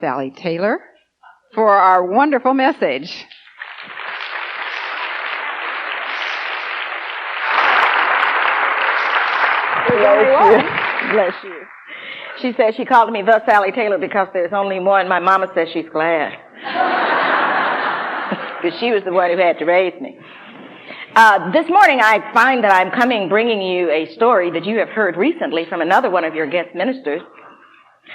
Sallye Taylor for our wonderful message. Bless you. She says she called me the Sallye Taylor because there's only one. My mama says she's glad. Because she was the one who had to raise me. This morning I find that I'm bringing you a story that you have heard recently from another one of your guest ministers.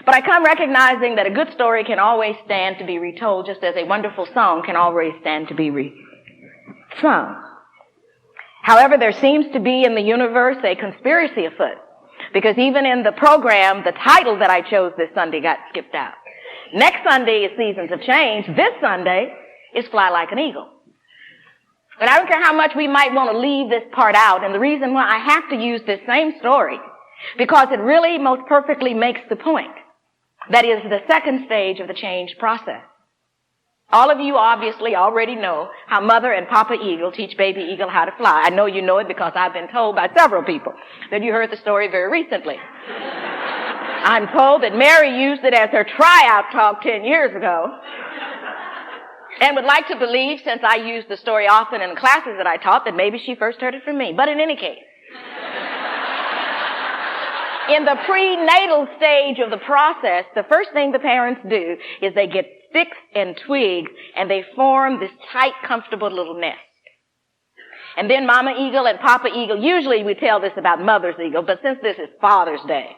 But I come recognizing that a good story can always stand to be retold, just as a wonderful song can always stand to be sung. However, there seems to be in the universe a conspiracy afoot, because even in the program, the title that I chose this Sunday got skipped out. Next Sunday is Seasons of Change. This Sunday is Fly Like an Eagle. But I don't care how much we might want to leave this part out, and the reason why I have to use this same story, because it really most perfectly makes the point. That is the second stage of the change process. All of you obviously already know how Mother and Papa Eagle teach baby eagle how to fly. I know you know it because I've been told by several people that you heard the story very recently. I'm told that Mary used it as her tryout talk 10 years ago, and would like to believe, since I used the story often in the classes that I taught, that maybe she first heard it from me. But in any case, in the prenatal stage of the process, the first thing the parents do is they get sticks and twigs and they form this tight, comfortable little nest. And then Mama Eagle and Papa Eagle, usually we tell this about Mother's Eagle, but since this is Father's Day,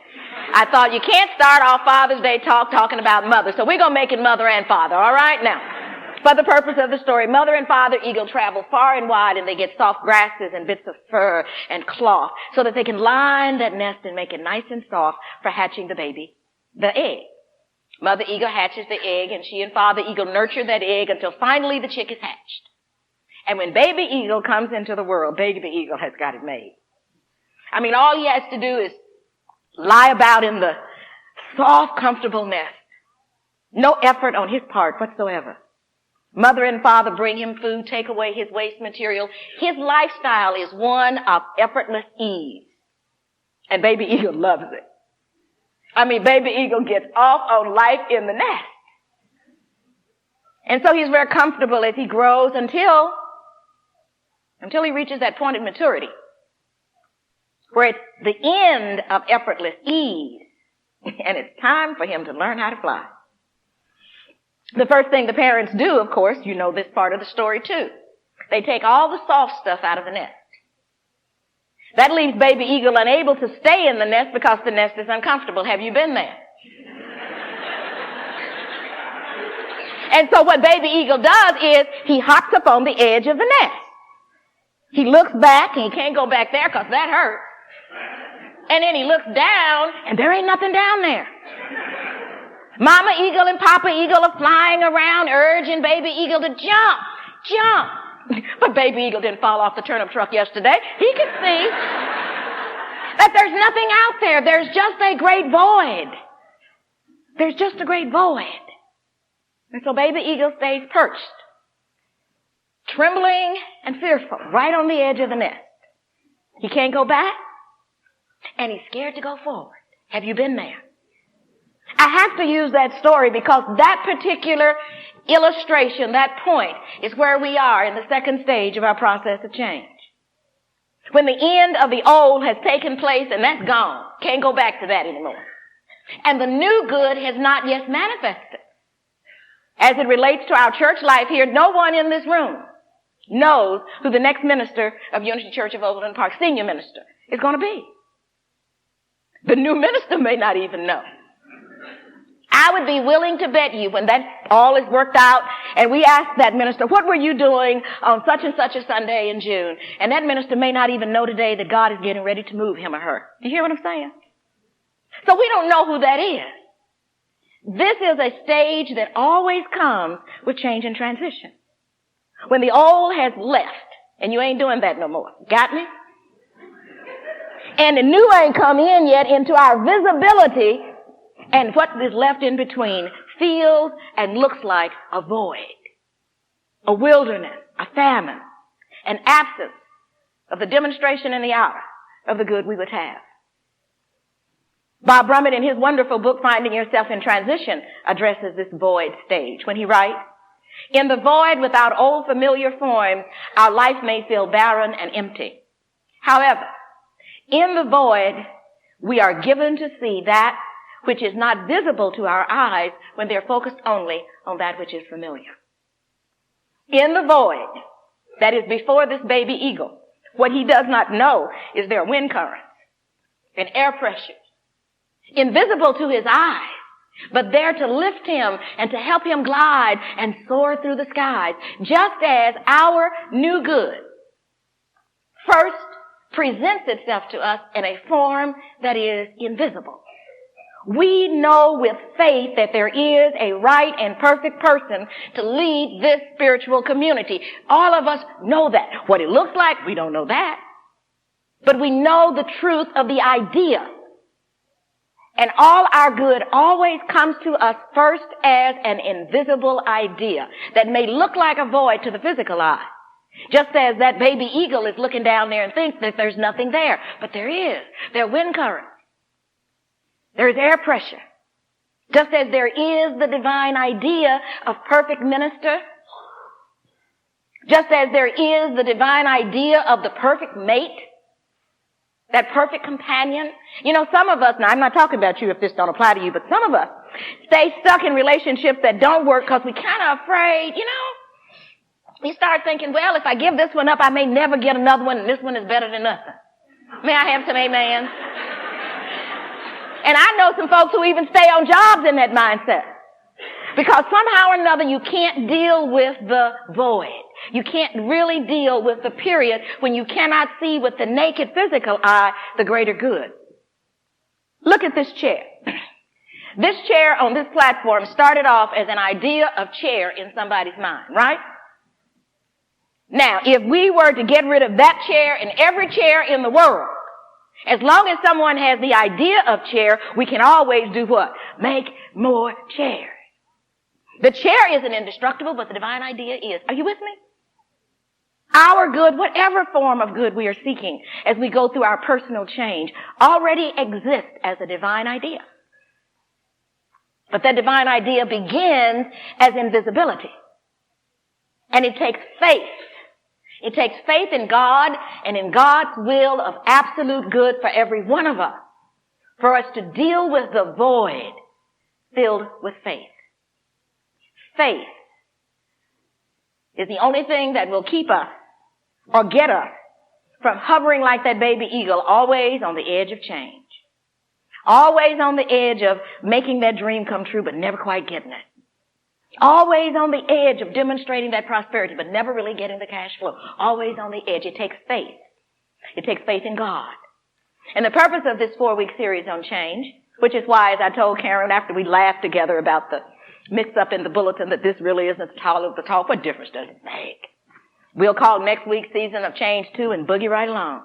I thought you can't start off Father's Day talking about Mother, so we're going to make it Mother and Father, all right? Now, for the purpose of the story, Mother and Father Eagle travel far and wide, and they get soft grasses and bits of fur and cloth so that they can line that nest and make it nice and soft for hatching the egg. Mother Eagle hatches the egg, and she and Father Eagle nurture that egg until finally the chick is hatched. And when baby eagle comes into the world, baby eagle has got it made. I mean, all he has to do is lie about in the soft, comfortable nest. No effort on his part whatsoever. Mother and Father bring him food, take away his waste material. His lifestyle is one of effortless ease. And baby eagle loves it. I mean, baby eagle gets off on life in the nest. And so he's very comfortable as he grows until he reaches that point of maturity, where it's the end of effortless ease, and it's time for him to learn how to fly. The first thing the parents do, of course, you know this part of the story too. They take all the soft stuff out of the nest. That leaves baby eagle unable to stay in the nest because the nest is uncomfortable. Have you been there? And so what baby eagle does is he hops up on the edge of the nest. He looks back, and he can't go back there because that hurts. And then he looks down, and there ain't nothing down there. Mama eagle and Papa eagle are flying around, urging baby eagle to jump, jump. But baby eagle didn't fall off the turnip truck yesterday. He could see that there's nothing out there. There's just a great void. There's just a great void. And so baby eagle stays perched, trembling and fearful, right on the edge of the nest. He can't go back, and he's scared to go forward. Have you been there? I have to use that story because that particular illustration, that point, is where we are in the second stage of our process of change. When the end of the old has taken place and that's gone, can't go back to that anymore. And the new good has not yet manifested. As it relates to our church life here, no one in this room knows who the next minister of Unity Church of Overland Park, senior minister, is going to be. The new minister may not even know. I would be willing to bet you when that all is worked out and we ask that minister, what were you doing on such and such a Sunday in June? And that minister may not even know today that God is getting ready to move him or her. Do you hear what I'm saying? So we don't know who that is. This is a stage that always comes with change and transition. When the old has left and you ain't doing that no more. Got me? And the new ain't come in yet into our visibility. And what is left in between feels and looks like a void, a wilderness, a famine, an absence of the demonstration in the hour of the good we would have. Bob Brummett, in his wonderful book, Finding Yourself in Transition, addresses this void stage when he writes, "In the void without old familiar forms, our life may feel barren and empty. However, in the void, we are given to see that which is not visible to our eyes when they're focused only on that which is familiar." In the void that is before this baby eagle, what he does not know is there are wind currents and air pressures, invisible to his eyes, but there to lift him and to help him glide and soar through the skies, just as our new good first presents itself to us in a form that is invisible. We know with faith that there is a right and perfect person to lead this spiritual community. All of us know that. What it looks like, we don't know that. But we know the truth of the idea. And all our good always comes to us first as an invisible idea that may look like a void to the physical eye. Just as that baby eagle is looking down there and thinks that there's nothing there. But there is. There are wind currents. There is air pressure. Just as there is the divine idea of perfect minister. Just as there is the divine idea of the perfect mate. That perfect companion. You know, some of us, now I'm not talking about you if this don't apply to you, but some of us stay stuck in relationships that don't work because we're kind of afraid, you know. We start thinking, well, if I give this one up, I may never get another one, and this one is better than nothing. May I have some amens? And I know some folks who even stay on jobs in that mindset. Because somehow or another you can't deal with the void. You can't really deal with the period when you cannot see with the naked physical eye the greater good. Look at this chair. This chair on this platform started off as an idea of chair in somebody's mind, right? Now, if we were to get rid of that chair and every chair in the world, as long as someone has the idea of chair, we can always do what? Make more chairs. The chair isn't indestructible, but the divine idea is. Are you with me? Our good, whatever form of good we are seeking as we go through our personal change, already exists as a divine idea. But that divine idea begins as invisibility. And it takes faith. It takes faith in God and in God's will of absolute good for every one of us, for us to deal with the void filled with faith. Faith is the only thing that will keep us or get us from hovering like that baby eagle, always on the edge of change. Always on the edge of making that dream come true, but never quite getting it. Always on the edge of demonstrating that prosperity, but never really getting the cash flow. Always on the edge. It takes faith. It takes faith in God. And the purpose of this 4-week series on change, which is why, as I told Karen after we laughed together about the mix-up in the bulletin that this really isn't the tall of the talk, what difference does it make? We'll call next week's Season of Change 2 and boogie right along.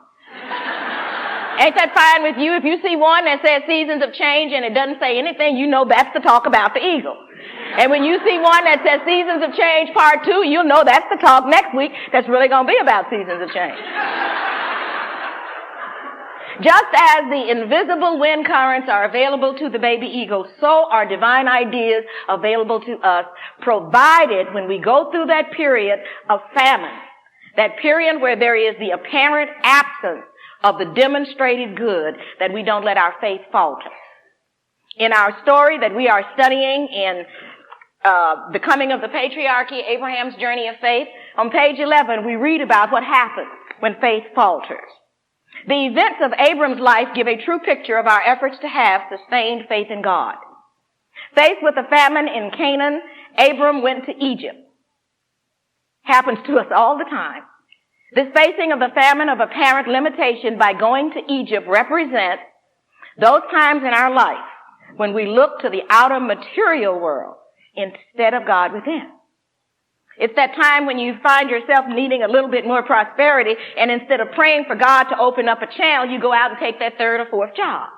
Ain't that fine with you? If you see one that says Seasons of Change and it doesn't say anything, you know that's the talk about the eagle. And when you see one that says Seasons of Change Part 2, you'll know that's the talk next week that's really going to be about Seasons of Change. Just as the invisible wind currents are available to the baby eagle, so are divine ideas available to us, provided when we go through that period of famine, that period where there is the apparent absence of the demonstrated good, that we don't let our faith falter. In our story that we are studying in The Coming of the Patriarchy, Abraham's Journey of Faith, on page 11, we read about what happens when faith falters. The events of Abram's life give a true picture of our efforts to have sustained faith in God. Faced with a famine in Canaan, Abram went to Egypt. Happens to us all the time. This facing of the famine of apparent limitation by going to Egypt represents those times in our life when we look to the outer material world instead of God within. It's that time when you find yourself needing a little bit more prosperity, and instead of praying for God to open up a channel, you go out and take that third or fourth job.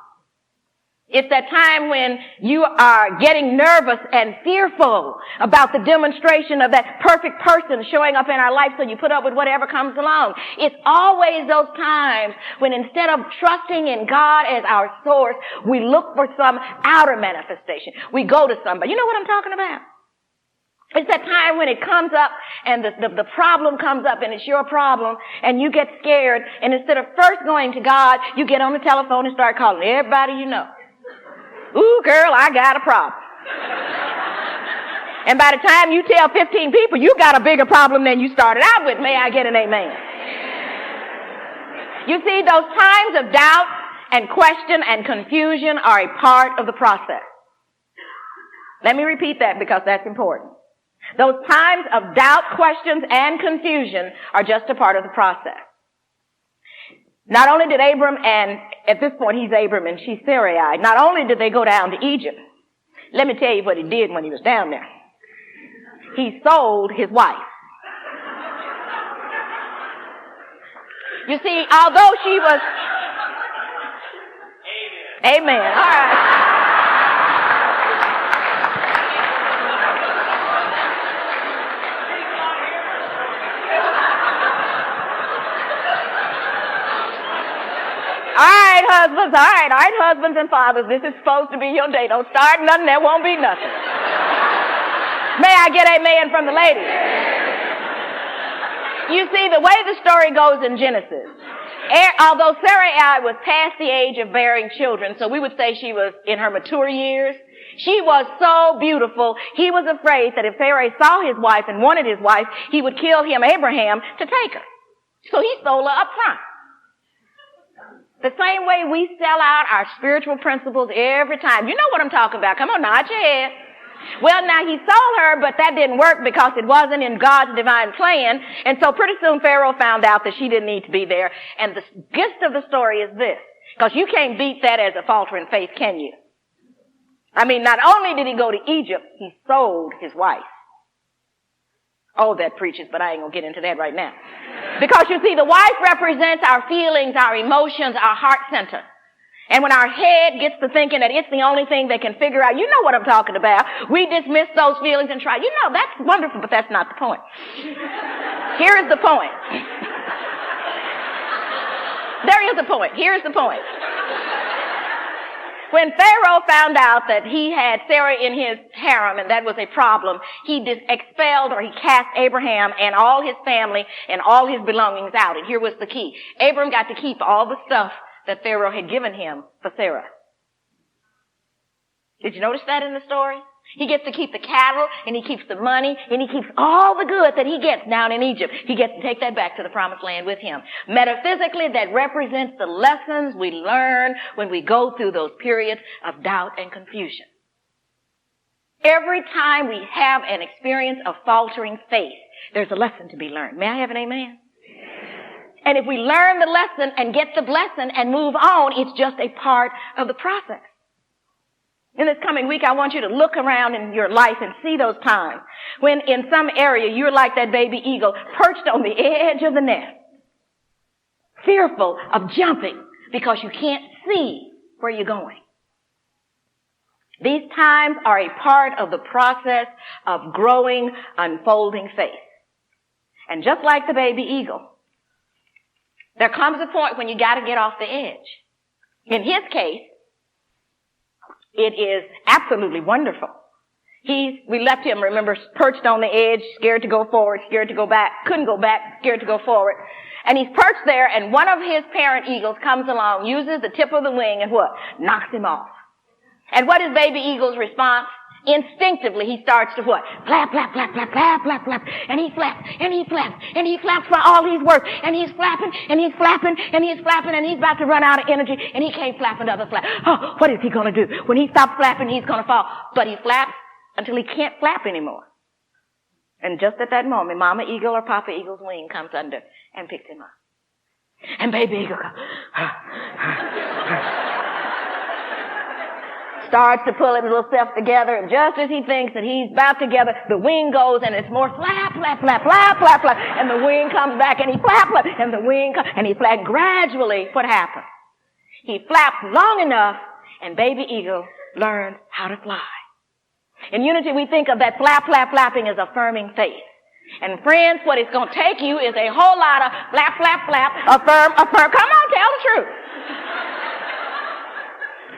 It's that time when you are getting nervous and fearful about the demonstration of that perfect person showing up in our life, so you put up with whatever comes along. It's always those times when instead of trusting in God as our source, we look for some outer manifestation. We go to somebody. You know what I'm talking about? It's that time when it comes up and the problem comes up and it's your problem and you get scared, and instead of first going to God, you get on the telephone and start calling everybody you know. Ooh, girl, I got a problem. And by the time you tell 15 people, you got a bigger problem than you started out with. May I get an amen? You see, those times of doubt and question and confusion are a part of the process. Let me repeat that because that's important. Those times of doubt, questions, and confusion are just a part of the process. Not only did Abram, and at this point he's Abram and she's Sarai, not only did they go down to Egypt, let me tell you what he did when he was down there. He sold his wife. You see, although she was... Amen. All right. All right, husbands and fathers, this is supposed to be your day. Don't start nothing, there won't be nothing. May I get amen from the ladies? You see, the way the story goes in Genesis, although Sarai was past the age of bearing children, so we would say she was in her mature years, she was so beautiful, he was afraid that if Sarai saw his wife and wanted his wife, he would kill him, Abraham, to take her. So he sold her up front. The same way we sell out our spiritual principles every time. You know what I'm talking about. Come on, nod your head. Well, now he sold her, but that didn't work because it wasn't in God's divine plan. And so pretty soon Pharaoh found out that she didn't need to be there. And the gist of the story is this, because you can't beat that as a faltering faith, can you? I mean, not only did he go to Egypt, he sold his wife. Oh, that preaches, but I ain't going to get into that right now. Because you see, the wife represents our feelings, our emotions, our heart center. And when our head gets to thinking that it's the only thing they can figure out, you know what I'm talking about, we dismiss those feelings and try, that's wonderful, but that's not the point. Here is the point. There is a point. Here's the point. When Pharaoh found out that he had Sarah in his harem and that was a problem, he expelled or he cast Abraham and all his family and all his belongings out. And here was the key. Abram got to keep all the stuff that Pharaoh had given him for Sarah. Did you notice that in the story? He gets to keep the cattle, and he keeps the money, and he keeps all the good that he gets down in Egypt. He gets to take that back to the promised land with him. Metaphysically, that represents the lessons we learn when we go through those periods of doubt and confusion. Every time we have an experience of faltering faith, there's a lesson to be learned. May I have an amen? And if we learn the lesson and get the blessing and move on, it's just a part of the process. In this coming week, I want you to look around in your life and see those times when in some area you're like that baby eagle perched on the edge of the nest, fearful of jumping because you can't see where you're going. These times are a part of the process of growing, unfolding faith. And just like the baby eagle, there comes a point when you got to get off the edge. In his case, it is absolutely wonderful. We left him, remember, perched on the edge, scared to go forward, scared to go back, couldn't go back, scared to go forward. And he's perched there, and one of his parent eagles comes along, uses the tip of the wing, and what? Knocks him off. And what is baby eagle's response? Instinctively, he starts to what? Flap, flap, flap, flap, flap, flap, flap. And he flaps, and he flaps, and he flaps for all he's worth. And he's flapping, and he's flapping, and he's flapping, and he's about to run out of energy, and he can't flap another flap. Oh, what is he going to do? When he stops flapping, he's going to fall. But he flaps until he can't flap anymore. And just at that moment, Mama Eagle or Papa Eagle's wing comes under and picks him up. And baby eagle goes, starts to pull his little self together, and just as he thinks that he's about together, the wing goes, and it's more flap, flap, flap, flap, flap, flap, and the wing comes back, and he flap, flap, and the wing comes, and he flap. Gradually, what happens? He flaps long enough, and baby eagle learns how to fly. In Unity, we think of that flapping as affirming faith. And friends, what it's going to take you is a whole lot of flap, affirm. Come on, tell the truth.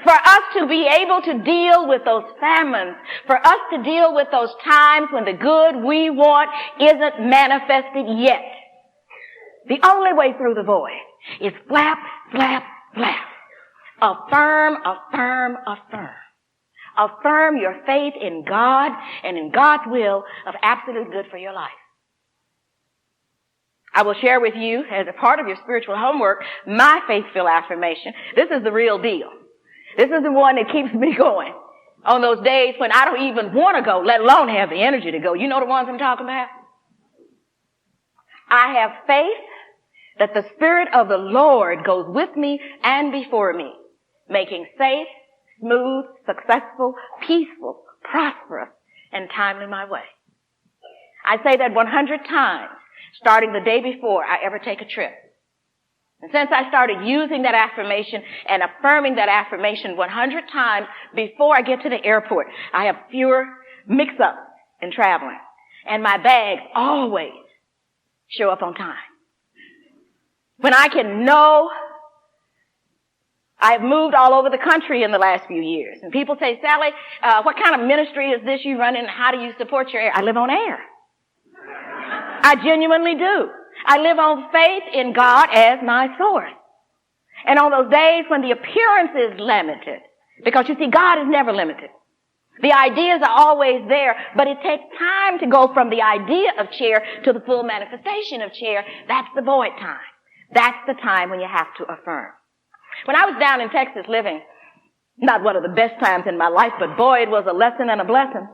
For us to be able to deal with those famines, for us to deal with those times when the good we want isn't manifested yet. The only way through the void is flap. Affirm. Affirm your faith in God and in God's will of absolute good for your life. I will share with you, as a part of your spiritual homework, my faith-filled affirmation. This is the real deal. This is the one that keeps me going on those days when I don't even want to go, let alone have the energy to go. You know the ones I'm talking about? I have faith that the Spirit of the Lord goes with me and before me, making safe, smooth, successful, peaceful, prosperous, and timely my way. I say that 100 times, starting the day before I ever take a trip. And since I started using that affirmation and affirming that affirmation 100 times before I get to the airport, I have fewer mix-ups in traveling. And my bags always show up on time. When I can know, I've moved all over the country in the last few years. And people say, Sally, what kind of ministry is this you run in? How do you support your air? I live on air. I genuinely do. I live on faith in God as my source. And on those days when the appearance is limited, because you see, God is never limited. The ideas are always there, but it takes time to go from the idea of chair to the full manifestation of chair. That's the void time. That's the time when you have to affirm. When I was down in Texas living, not one of the best times in my life, but boy, it was a lesson and a blessing.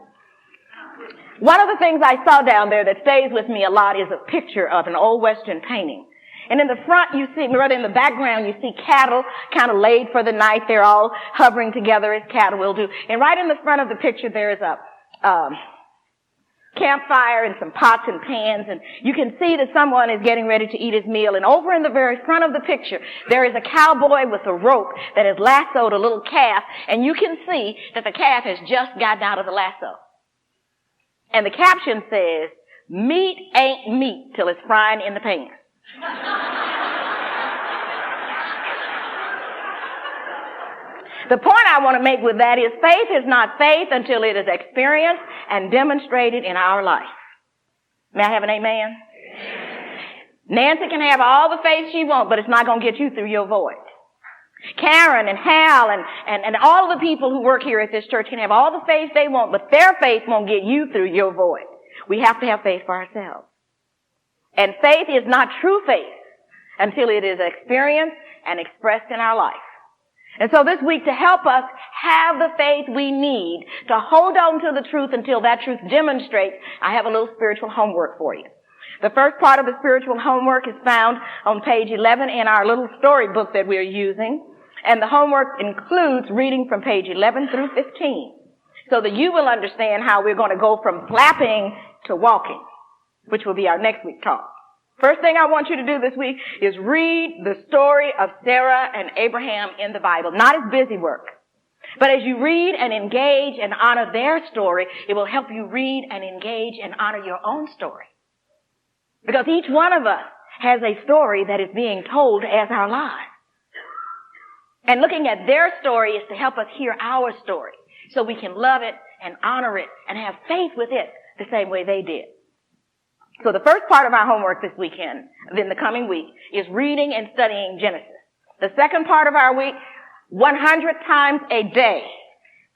One of the things I saw down there that stays with me a lot is a picture of an old Western painting. And in the front you see, rather in the background, you see cattle kind of laid for the night. They're all hovering together as cattle will do. And right in the front of the picture there is a campfire and some pots and pans, and you can see that someone is getting ready to eat his meal. And over in the very front of the picture, there is a cowboy with a rope that has lassoed a little calf, and you can see that the calf has just gotten out of the lasso. And the caption says, "Meat ain't meat till it's frying in the pan." The point I want to make with that is faith is not faith until it is experienced and demonstrated in our life. May I have an amen? Nancy can have all the faith she wants, but it's not going to get you through your void. Karen and Hal and all of the people who work here at this church can have all the faith they want, but their faith won't get you through your void. We have to have faith for ourselves. And faith is not true faith until it is experienced and expressed in our life. And so this week, to help us have the faith we need to hold on to the truth until that truth demonstrates, I have a little spiritual homework for you. The first part of the spiritual homework is found on page 11 in our little storybook that we're using. And the homework includes reading from page 11 through 15, so that you will understand how we're going to go from flapping to walking, which will be our next week talk. First thing I want you to do this week is read the story of Sarah and Abraham in the Bible, not as busy work. But as you read and engage and honor their story, it will help you read and engage and honor your own story. Because each one of us has a story that is being told as our lives. And looking at their story is to help us hear our story, so we can love it and honor it and have faith with it the same way they did. So the first part of our homework this weekend, then the coming week, is reading and studying Genesis. The second part of our week, 100 times a day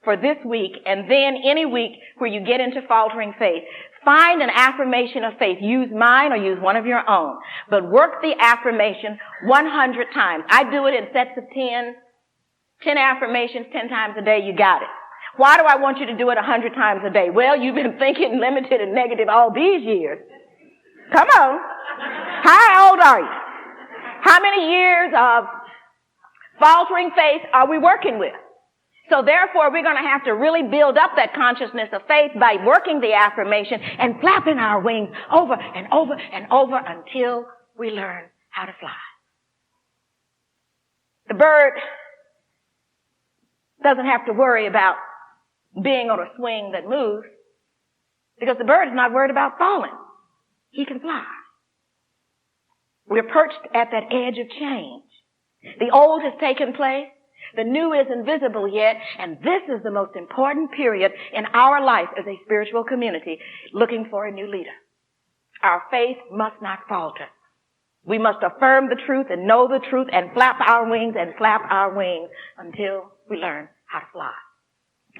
for this week, and then any week where you get into faltering faith, find an affirmation of faith. Use mine or use one of your own. But work the affirmation 100 times. I do it in sets of 10 affirmations 10 times a day. You got it. Why do I want you to do it 100 times a day? Well, you've been thinking limited and negative all these years. Come on. How old are you? How many years of faltering faith are we working with? So therefore, we're going to have to really build up that consciousness of faith by working the affirmation and flapping our wings over and over and over until we learn how to fly. The bird doesn't have to worry about being on a swing that moves because the bird is not worried about falling. He can fly. We're perched at that edge of change. The old has taken place. The new isn't visible yet. And this is the most important period in our life as a spiritual community looking for a new leader. Our faith must not falter. We must affirm the truth and know the truth and flap our wings until we learn how to fly.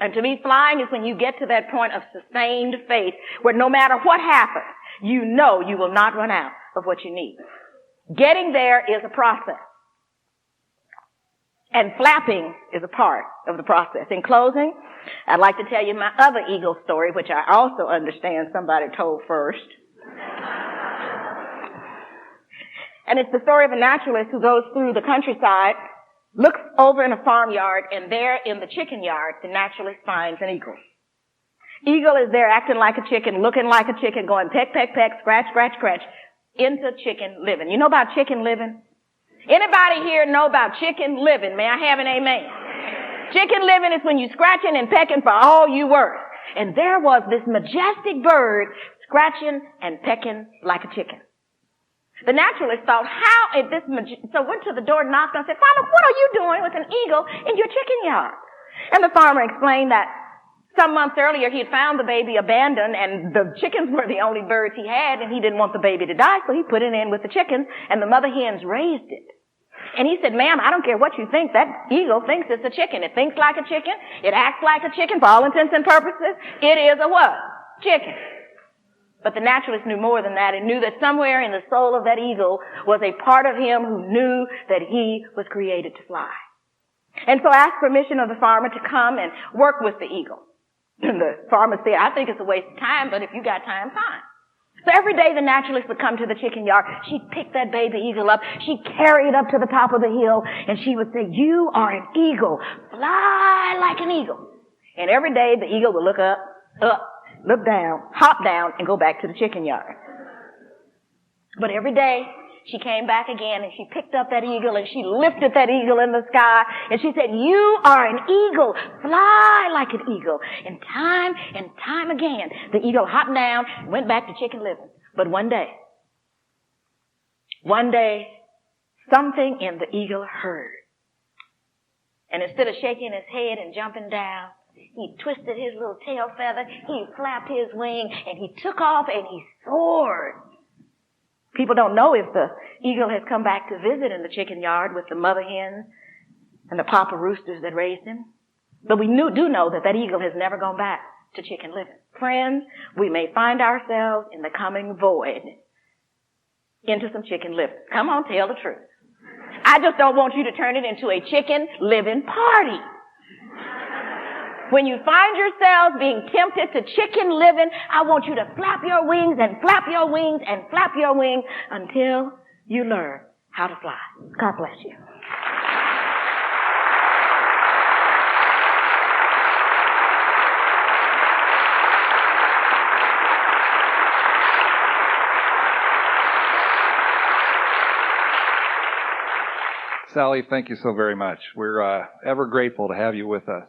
And to me, flying is when you get to that point of sustained faith where no matter what happens, you know you will not run out of what you need. Getting there is a process. And flapping is a part of the process. In closing, I'd like to tell you my other eagle story, which I also understand somebody told first. And it's the story of a naturalist who goes through the countryside, looks over in a farmyard, and there in the chicken yard, the naturalist finds an eagle. Eagle is there acting like a chicken, looking like a chicken, going peck, peck, peck, scratch, scratch, scratch, into chicken living. You know about chicken living? Anybody here know about chicken living? May I have an amen? Chicken living is when you're scratching and pecking for all you worth. And there was this majestic bird scratching and pecking like a chicken. The naturalist thought, so went to the door, knocked and said, Farmer, what are you doing with an eagle in your chicken yard? And the farmer explained that some months earlier he had found the baby abandoned and the chickens were the only birds he had and he didn't want the baby to die, so he put it in with the chickens and the mother hens raised it. And he said, ma'am, I don't care what you think, that eagle thinks it's a chicken. It thinks like a chicken. It acts like a chicken for all intents and purposes. It is a what? Chicken. But the naturalist knew more than that and knew that somewhere in the soul of that eagle was a part of him who knew that he was created to fly. And so asked permission of the farmer to come and work with the eagle. And the farmer said, I think it's a waste of time, but if you got time, fine. So every day the naturalist would come to the chicken yard. She'd pick that baby eagle up. She'd carry it up to the top of the hill, and she would say, you are an eagle. Fly like an eagle. And every day the eagle would look up, look down, hop down, and go back to the chicken yard. But every day, she came back again, and she picked up that eagle, and she lifted that eagle in the sky, and she said, you are an eagle. Fly like an eagle. And time again, the eagle hopped down and went back to chicken living. But one day, something in the eagle heard. And instead of shaking his head and jumping down, he twisted his little tail feather, he flapped his wing, and he took off and he soared. People don't know if the eagle has come back to visit in the chicken yard with the mother hens and the papa roosters that raised him. But we do know that eagle has never gone back to chicken living. Friends, we may find ourselves in the coming void into some chicken living. Come on, tell the truth. I just don't want you to turn it into a chicken living party. When you find yourselves being tempted to chicken living, I want you to flap your wings and flap your wings and flap your wings until you learn how to fly. God bless you. Sallye, thank you so very much. We're ever grateful to have you with us.